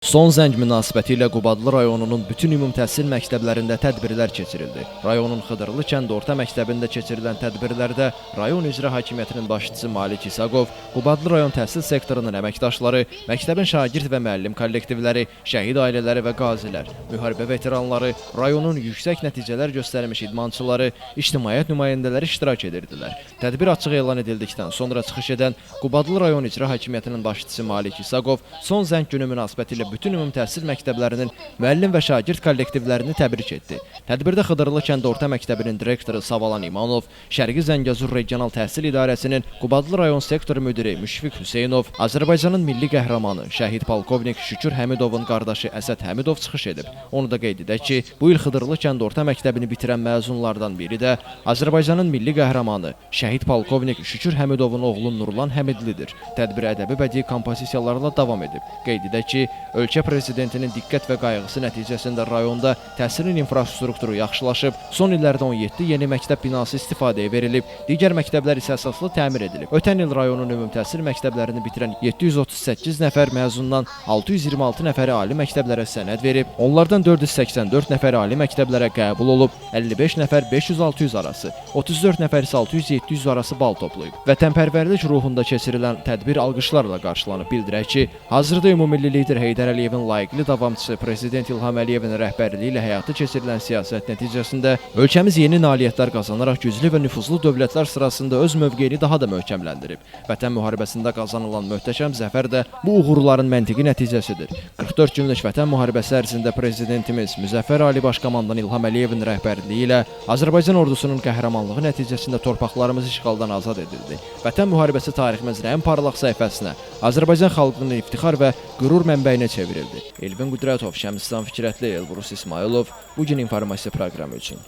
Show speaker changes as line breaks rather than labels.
Son zəng münasibəti ilə Qubadlı rayonunun bütün ümumi təhsil məktəblərində tədbirlər keçirildi. Rayonun Xıdırlı kənd orta məktəbində keçirilən tədbirlərdə rayon icra hakimiyyətinin başçısı Malik İsaqov, Qubadlı rayon təhsil sektorunun əməkdaşları, məktəbin şagird və müəllim kollektivləri, şəhid ailələri və qazilər, müharibə veteranları, rayonun yüksək nəticələr göstərmiş idmançıları, ictimaiyyət nümayəndələri iştirak edirdilər. Tədbir açıq elan edildikdən sonra çıxış edən Qubadlı rayon icra hakimiyyətinin başçısı Malik İsaqov son zəng günü münasibəti ilə bütün ümumi təhsil məktəblərinin müəllim və şagird kollektivlərini təbrik etdi. Tədbirdə Xıdırlı kənd orta məktəbinin direktoru Savalan İmanov, Şərqi Zəngəzur Regional Təhsil İdarəsinin Qubadlı rayon sektor müdiri Müşfiq Hüseynov, Azərbaycanın milli qəhrəmanı şəhid polkovnik Şükür Həmidovun qardaşı Əsəd Həmidov çıxış edib. Onu da qeyd edək ki, bu il Xıdırlı kənd orta məktəbini bitirən məzunlardan biri də Azərbaycanın milli qəhrəmanı şəhid polkovnik Şükür Həmidovun oğlu Nurlan Həmidlidir. Tədbir ədəbi bədii kompozisiyalarla davam edib. Qeyd edək ki, ölkə prezidentinin diqqət və qayğısı nəticəsində rayonda təhsilin infrastrukturu yaxşılaşıb, son illərdə 17 yeni məktəb binası istifadəyə verilib, digər məktəblər isə əsaslı təmir edilib. Ötən il rayonun ümumi təhsil məktəblərini bitirən 738 nəfər məzundan 626 nəfəri ali məktəblərə sənəd verib, onlardan 484 nəfər ali məktəblərə qəbul olub, 55 nəfər 500-600 arası, 34 nəfər isə 600-700 arası bal toplayıb. Vətənpərvərlik ruhunda keçirilən tədbir alqışlarla qarşılanıb. Bildirək ki, hazırda ümummilli lider Heydər Əliyevin layiqli davamçısı Prezident İlham Əliyevin rəhbərliyi ilə həyata keçirilən siyasət nəticəsində ölkəmiz yeni nailiyyətlər qazanaraq güclü və nüfuzlu dövlətlər sırasında öz mövqeyini daha da möhkəmləndirib. Vətən müharibəsində qazanılan möhtəşəm zəfər də bu uğurların məntiqi nəticəsidir. 44 günlük Vətən müharibəsi ərzində Prezidentimiz Müzəffər Ali Baş Komandan İlham Əliyevin rəhbərliyi ilə Azərbaycan ordusunun qəhrəmanlığı nəticəsində torpaqlarımız işğaldan azad edildi. Vətən müharibəsi tariximizin ən parlaq səhifəsinə, Azərbaycan xalqının iftixar və qürur mənbəyinə çevrildi. Elvin Qüdrətov, Şəmsistan Fikrətli, Elbrus İsmailov bugün informasiya proqramı üçün.